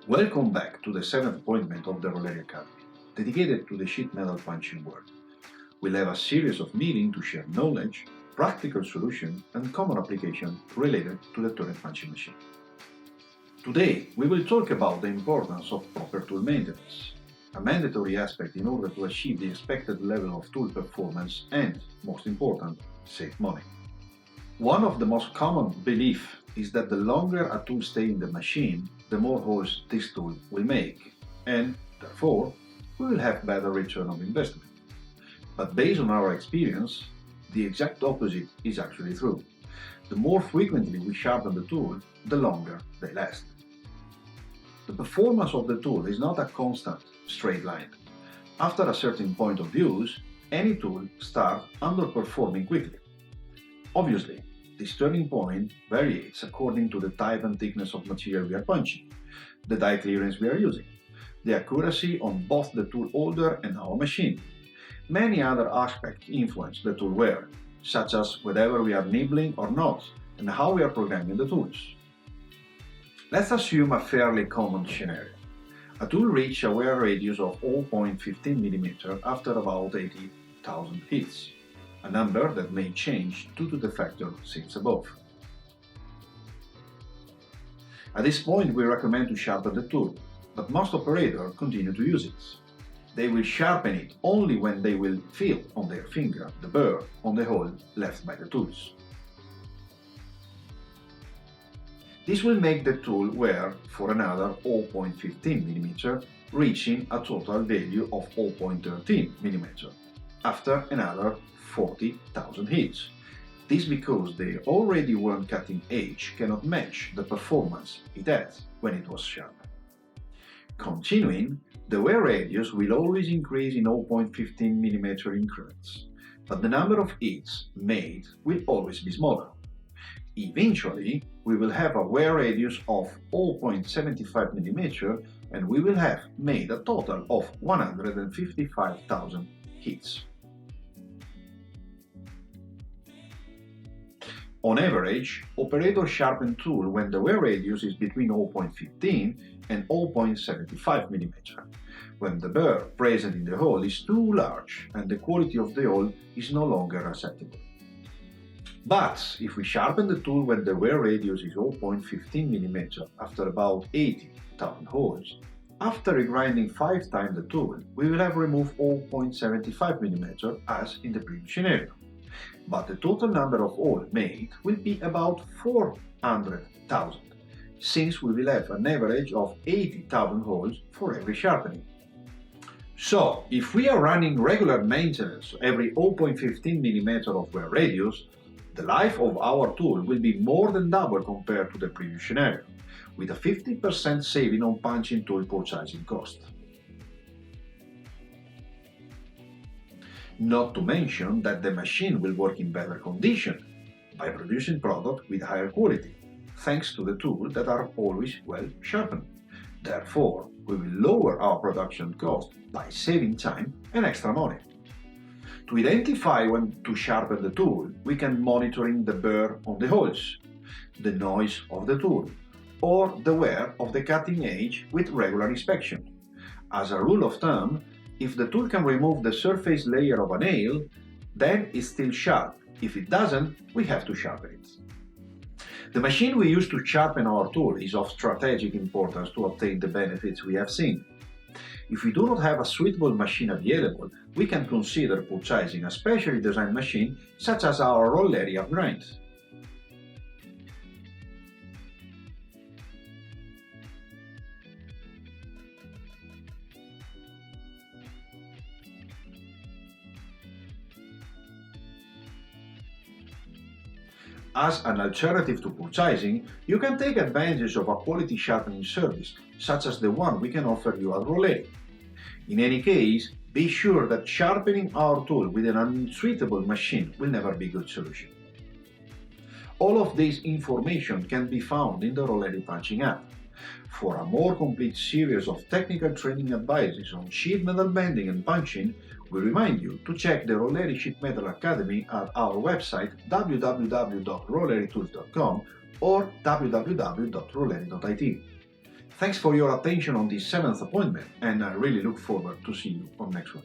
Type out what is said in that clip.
Welcome back to the 7th appointment of the Rolleri Academy, dedicated to the sheet metal punching world. We'll have a series of meetings to share knowledge, practical solutions, and common applications related to the turret punching machine. Today, we will talk about the importance of proper tool maintenance, a mandatory aspect in order to achieve the expected level of tool performance and, most important, save money. One of the most common beliefs is that the longer a tool stays in the machine, the more holes this tool will make, and, therefore, we will have better return on investment. But based on our experience, the exact opposite is actually true. The more frequently we sharpen the tool, the longer they last. The performance of the tool is not a constant, straight line. After a certain point of use, any tool starts underperforming quickly. Obviously, this turning point varies according to the type and thickness of material we are punching, the die clearance we are using, the accuracy on both the tool holder and our machine. Many other aspects influence the tool wear, such as whether we are nibbling or not, and how we are programming the tools. Let's assume a fairly common scenario. A tool reaches a wear radius of 0.15 mm after about 80,000 hits, a number that may change due to the factor seen above. At this point, we recommend to sharpen the tool, but most operators continue to use it. They will sharpen it only when they will feel on their finger the burr on the hole left by the tools. This will make the tool wear for another 0.15 mm, reaching a total value of 0.13 mm after another 40,000 hits. This because the already worn cutting edge cannot match the performance it had when it was sharp. Continuing, the wear radius will always increase in 0.15 mm increments, but the number of hits made will always be smaller. Eventually, we will have a wear radius of 0.75 mm and we will have made a total of 155,000 hits. On average, operators sharpen tool when the wear radius is between 0.15 and 0.75 mm, when the burr present in the hole is too large and the quality of the hole is no longer acceptable. But if we sharpen the tool when the wear radius is 0.15 mm after about 80,000 holes, after regrinding 5 times the tool, we will have removed 0.75 mm as in the previous scenario. But the total number of holes made will be about 400,000, since we will have an average of 80,000 holes for every sharpening. So, if we are running regular maintenance every 0.15 mm of wear radius, the life of our tool will be more than double compared to the previous scenario, with a 50% saving on punching tool purchasing cost. Not to mention that the machine will work in better condition by producing product with higher quality, thanks to the tools that are always well sharpened. Therefore, we will lower our production cost by saving time and extra money. To identify when to sharpen the tool, we can monitor the burr on the holes, the noise of the tool, or the wear of the cutting edge with regular inspection. As a rule of thumb, if the tool can remove the surface layer of a nail, then it's still sharp. If it doesn't, we have to sharpen it. The machine we use to sharpen our tool is of strategic importance to obtain the benefits we have seen. If we do not have a suitable machine available, we can consider purchasing a specially designed machine such as our Rolleri Academy. As an alternative to purchasing, you can take advantage of a quality sharpening service, such as the one we can offer you at Rolleri. In any case, be sure that sharpening our tool with an unsuitable machine will never be a good solution. All of this information can be found in the Rolleri Punching app. For a more complete series of technical training advices on sheet metal bending and punching, We remind you to check the Rolleri Sheet Metal Academy at our website www.rolleritools.com or www.rolleri.it. Thanks for your attention on this 7th appointment, and I really look forward to see you on next one.